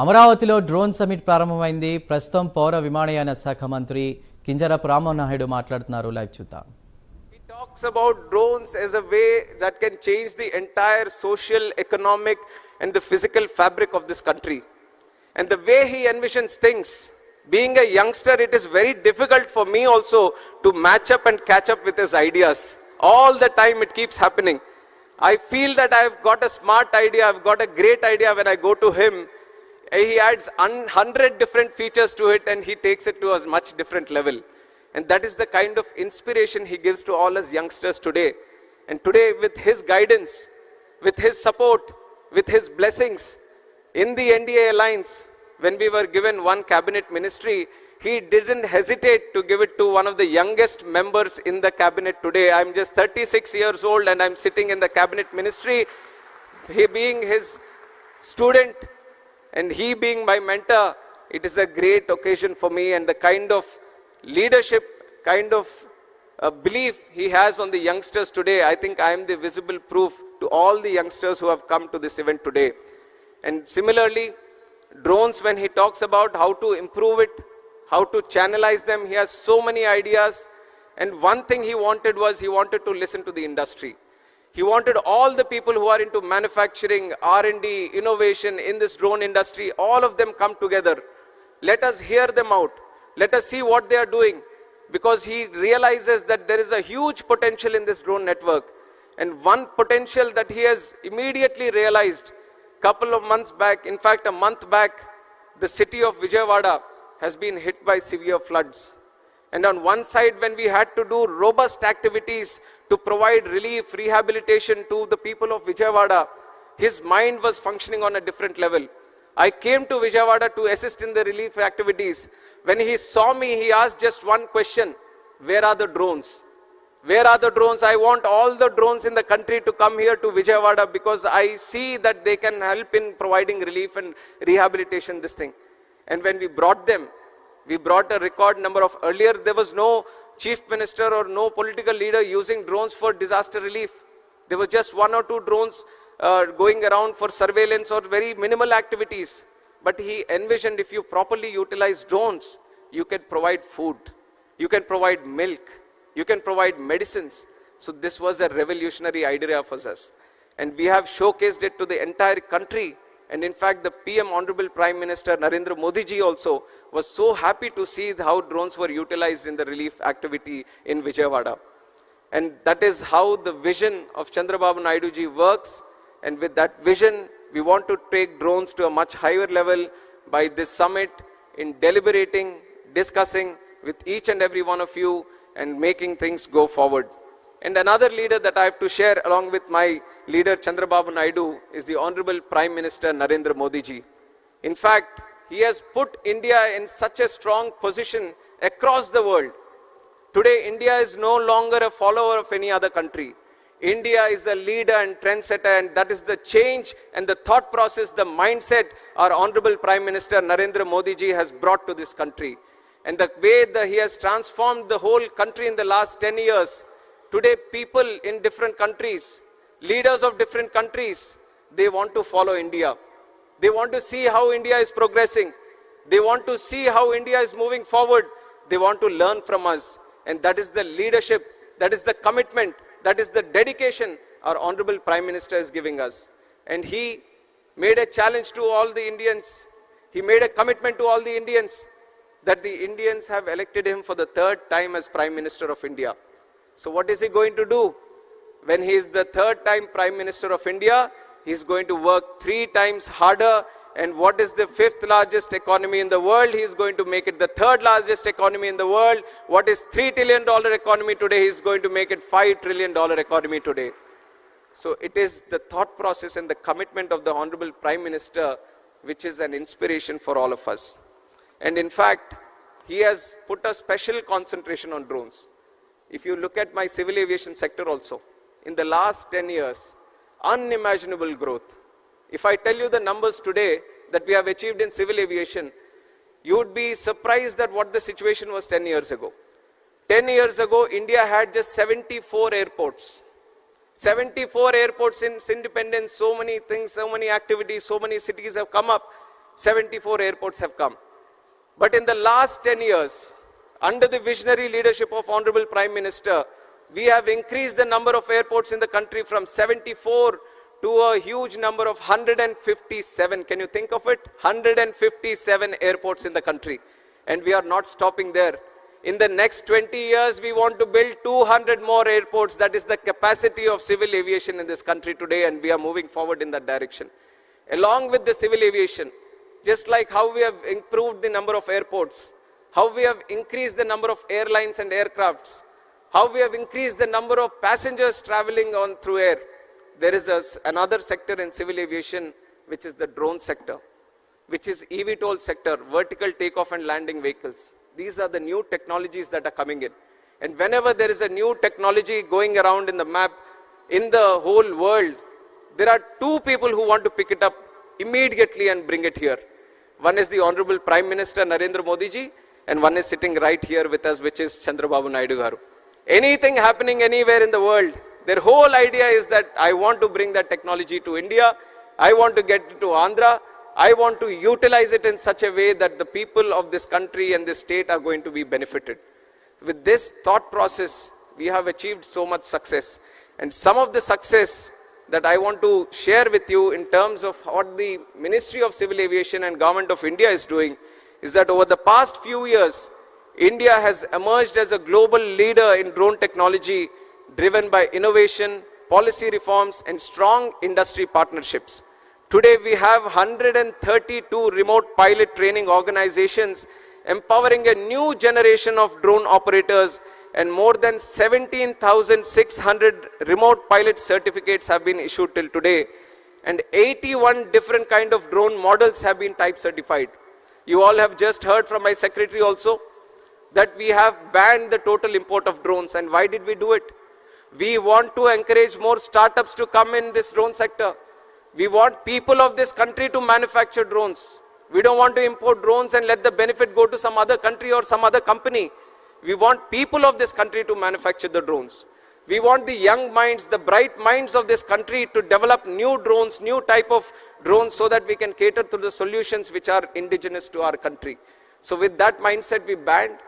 అమరావతిలో drone summit ప్రారంభమైంది. ప్రస్తుతం పౌర విమానయాన శాఖ మంత్రి కింజరాపు Mohan Naidu మాట్లాడుతున్నారు. లైవ్ చూద్దాం. He talks about drones as a way that can change the entire social, economic and the physical fabric of this country. And the way he envisions things, being a youngster, it is very difficult for me also to match up and catch up with his ideas. All the time it keeps happening. I feel that I've got a smart idea, I've got a great idea when I go to him. He adds 100 different features to it and he takes it to a much different level. And that is the kind of inspiration he gives to all us youngsters today. And today, with his guidance, with his support, with his blessings, in the NDA alliance, when we were given one cabinet ministry, he didn't hesitate to give it to one of the youngest members in the cabinet today. I'm just 36 years old and I'm sitting in the cabinet ministry. He being his student and he being my mentor, it is a great occasion for me, and the kind of leadership, kind of belief he has on the youngsters today, I think I am the visible proof to all the youngsters who have come to this event today. And similarly, drones, when he talks about how to improve it, how to channelize them, he has so many ideas. And one thing he wanted was he wanted to listen to the industry. He wanted all the people who are into manufacturing, R&D, innovation in this drone industry, all of them come together. Let us hear them out. Let us see what they are doing, because he realizes that there is a huge potential in this drone network. And one potential that he has immediately realized couple of months back, in fact a month back, the city of Vijayawada has been hit by severe floods. And on one side, when we had to do robust activities to provide relief, rehabilitation to the people of Vijayawada, his mind was functioning on a different level. I came to Vijayawada to assist in the relief activities. When he saw me, he asked just one question: where are the drones? Where are the drones? I want all the drones in the country to come here to Vijayawada, because I see that they can help in providing relief and rehabilitation, this thing. And when we brought them, we brought a record number of, earlier there was no chief minister or no political leader using drones for disaster relief. There was just one or two drones going around for surveillance or very minimal activities. But he envisioned, if you properly utilize drones, you can provide food, you can provide milk, you can provide medicines. So this was a revolutionary idea for us. And we have showcased it to the entire country. And in fact, the PM, Honorable Prime Minister Narendra Modi ji also was so happy to see how drones were utilized in the relief activity in Vijayawada. And that is how the vision of Chandrababu Naidu ji works. And with that vision, we want to take drones to a much higher level by this summit, in deliberating, discussing with each and every one of you and making things go forward. And another leader that I have to share along with my leader Chandrababu Naidu is the Honorable Prime Minister Narendra Modi ji. In fact, he has put India in such a strong position across the world. Today, India is no longer a follower of any other country. India is a leader and trendsetter, and that is the change and the thought process, the mindset our Honorable Prime Minister Narendra Modi ji has brought to this country. And the way that he has transformed the whole country in the last 10 years. Today, people in different countries, leaders of different countries, they want to follow India. They want to see how India is progressing. They want to see how India is moving forward. They want to learn from us. And that is the leadership, that is the commitment, that is the dedication our Honorable Prime Minister is giving us. And he made a challenge to all the Indians. He made a commitment to all the Indians that the Indians have elected him for the third time as Prime Minister of India. So what is he going to do? When he is the third time Prime Minister of India, he is going to work 3 times harder. And what is the 5th largest economy in the world? He is going to make it the 3rd largest economy in the world. What is $3 trillion economy today? He is going to make it $5 trillion economy today. So it is the thought process and the commitment of the Honorable Prime Minister which is an inspiration for all of us. And in fact, he has put a special concentration on drones. If you look at my civil aviation sector also, in the last 10 years, unimaginable growth. If I tell you the numbers today that we have achieved in civil aviation, you would be surprised at what the situation was 10 years ago. 10 years ago, India had just 74 airports. 74 airports in its independence, so many things, so many activities, so many cities have come up. 74 airports have come. But in the last 10 years, under the visionary leadership of Honorable Prime Minister, we have increased the number of airports in the country from 74 to a huge number of 157. Can you think of it? 157 airports in the country. And we are not stopping there. In the next 20 years, we want to build 200 more airports. That is the capacity of civil aviation in this country today, and we are moving forward in that direction. Along with the civil aviation, just like how we have improved the number of airports, how we have increased the number of airlines and aircrafts, how we have increased the number of passengers traveling on through air, there is another sector in civil aviation, which is the drone sector, which is eVTOL sector, vertical takeoff and landing vehicles. These are the new technologies that are coming in. And whenever there is a new technology going around in the map, in the whole world, there are two people who want to pick it up immediately and bring it here. One is the Honorable Prime Minister Narendra Modi ji, and one is sitting right here with us, which is Chandrababu Naidu garu. Anything happening anywhere in the world, their whole idea is that I want to bring that technology to India, I want to get it to Andhra, I want to utilize it in such a way that the people of this country and this state are going to be benefited. With this thought process, we have achieved so much success. And some of the success that I want to share with you in terms of what the Ministry of Civil Aviation and Government of India is doing is that over the past few years, India has emerged as a global leader in drone technology driven by innovation, policy reforms, and strong industry partnerships. Today, we have 132 remote pilot training organizations empowering a new generation of drone operators, and more than 17,600 remote pilot certificates have been issued till today, and 81 different kind of drone models have been type certified. You all have just heard from my secretary also that we have banned the total import of drones. And why did we do it? We want to encourage more startups to come in this drone sector. We want people of this country to manufacture drones. We don't want to import drones and let the benefit go to some other country or some other company. We want people of this country to manufacture the drones. We want the young minds, the bright minds of this country to develop new drones, new type of drones, so that we can cater to the solutions which are indigenous to our country. So with that mindset, we banned.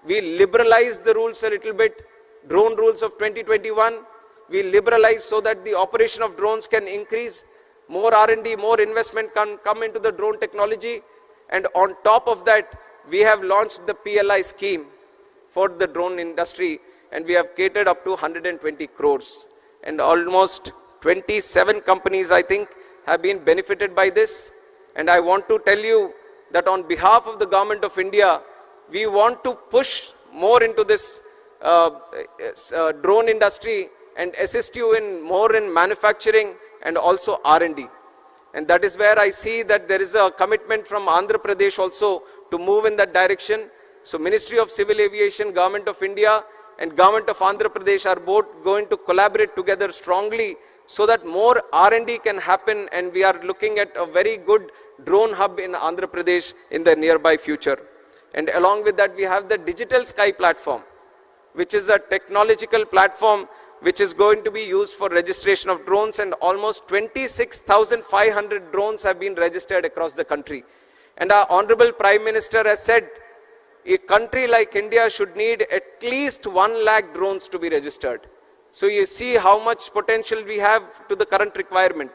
We liberalized the rules a little bit. Drone rules of 2021, we liberalized so that the operation of drones can increase. More R&D, more investment can come into the drone technology. And on top of that, we have launched the PLI scheme for the drone industry, and we have catered up to 120 crores. And almost 27 companies, I think, have been benefited by this. And I want to tell you that on behalf of the Government of India, we want to push more into this drone industry and assist you in more in manufacturing and also R&D. And that is where I see that there is a commitment from Andhra Pradesh also to move in that direction. So Ministry of Civil Aviation, Government of India and Government of Andhra Pradesh are both going to collaborate together strongly so that more R&D can happen, and we are looking at a very good drone hub in Andhra Pradesh in the nearby future. And along with that, we have the Digital Sky platform, which is a technological platform which is going to be used for registration of drones, and almost 26,500 drones have been registered across the country. And our Honorable Prime Minister has said a country like India should need at least 1 lakh drones to be registered. So you see how much potential we have to the current requirement.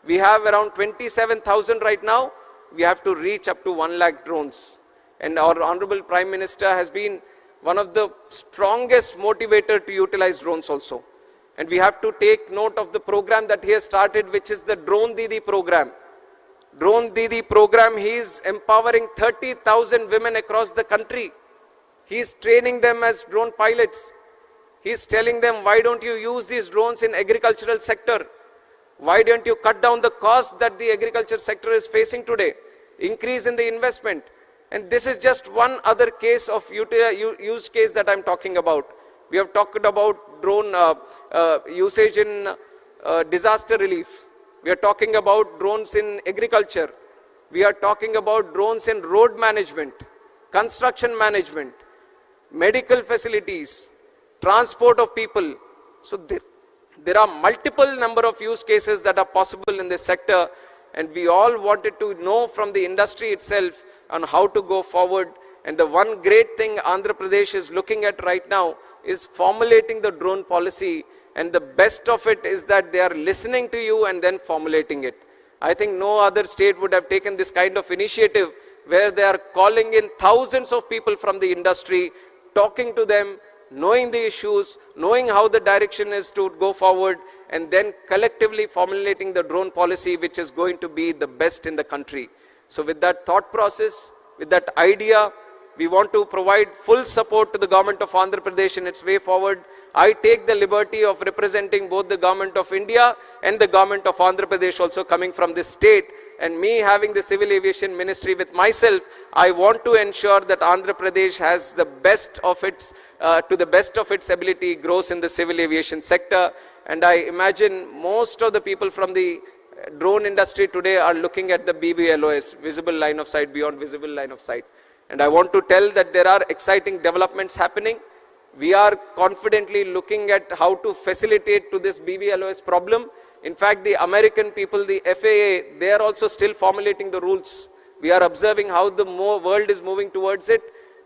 We have around 27,000 right now. We have to reach up to 1 lakh drones. And our Honorable Prime Minister has been one of the strongest motivator to utilize drones also. And we have to take note of the program that he has started, which is the Drone Didi program. Drone Didi program, he is empowering 30,000 women across the country. He is training them as drone pilots. He is telling them, why don't you use these drones in agricultural sector? Why don't you cut down the cost that the agriculture sector is facing today? Increase in the investment. And this is just one other case of use case that I'm talking about. We have talked about drone usage in disaster relief. We are talking about drones in agriculture. We are talking about drones in road management, construction management, medical facilities, transport of people. So there are multiple number of use cases that are possible in this sector. and we all wanted to know from the industry itself on how to go forward. And the one great thing Andhra Pradesh is looking at right now is formulating the drone policy, and the best of it is that they are listening to you and then formulating it. I think no other state would have taken this kind of initiative where they are calling in thousands of people from the industry, talking to them, knowing the issues, knowing how the direction is to go forward, and then collectively formulating the drone policy which is going to be the best in the country. So with that thought process, with that idea, we want to provide full support to the government of Andhra Pradesh in its way forward. I take the liberty of representing both the government of India and the government of Andhra Pradesh also coming from this state, and me having the civil aviation ministry with myself, I want to ensure that Andhra Pradesh has the best of its, to the best of its ability, grows in the civil aviation sector. And I imagine most of the people from the drone industry today are looking at the BVLOS, visible line of sight, beyond visible line of sight. And I want to tell that there are exciting developments happening. We are confidently looking at how to facilitate to this BVLOS problem. In fact, the American people, the FAA, they are also still formulating the rules. We are observing how the world is moving towards it.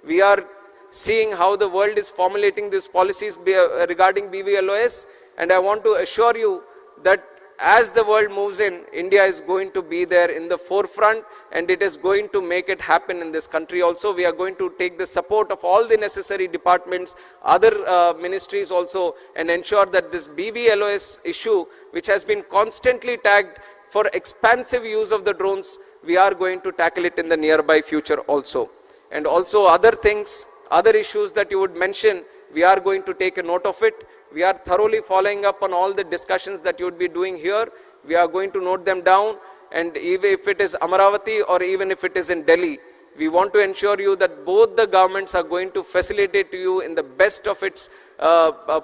We are seeing how the world is formulating these policies regarding BVLOS. And I want to assure you that as the world moves in, India is going to be there in the forefront, and it is going to make it happen in this country also. We are going to take the support of all the necessary departments, other ministries also, and ensure that this BVLOS issue, which has been constantly tagged for expansive use of the drones, we are going to tackle it in the nearby future also. And also other things, other issues that you would mention, we are going to take a note of it. We are thoroughly following up on all the discussions that you would be doing here. We are going to note them down, and even if it is Amaravati or even if it is in Delhi, we want to ensure you that both the governments are going to facilitate to you in the best of its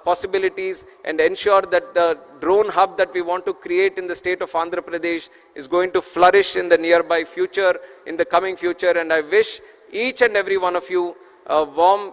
possibilities, and ensure that the drone hub that we want to create in the state of Andhra Pradesh is going to flourish in the nearby future, in the coming future. And I wish each and every one of you a warm,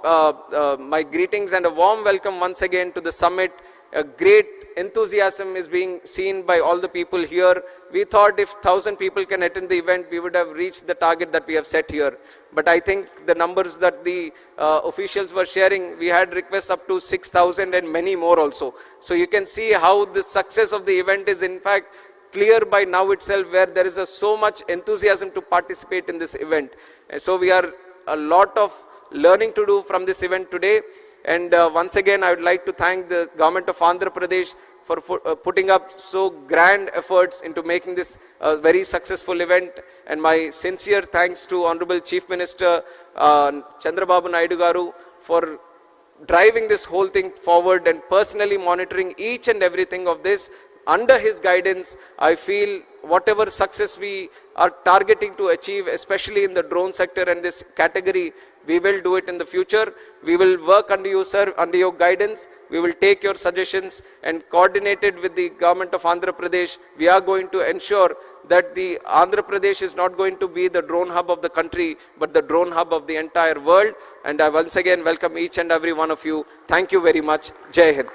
my greetings and a warm welcome once again to the summit. A great enthusiasm is being seen by all the people here. We thought if 1,000 people can attend the event, we would have reached the target that we have set here. But I think the numbers that the officials were sharing, we had requests up to 6,000 and many more also. So you can see how the success of the event is in fact clear by now itself, where there is so much enthusiasm to participate in this event. And so we are a lot of learning to do from this event today. And once again, I would like to thank the government of Andhra Pradesh for putting up so grand efforts into making this a very successful event. And my sincere thanks to Honorable Chief Minister Kinjarapu Naidu Garu for driving this whole thing forward and personally monitoring each and everything of this. Under his guidance, I feel whatever success we are targeting to achieve, especially in the drone sector and this category, we will do it in the future. We will work under you, sir, under your guidance. We will take your suggestions, and coordinated with the government of Andhra Pradesh, we are going to ensure that the Andhra Pradesh is not going to be the drone hub of the country, but the drone hub of the entire world. And I once again welcome each and every one of you. Thank you very much. Jai Hind.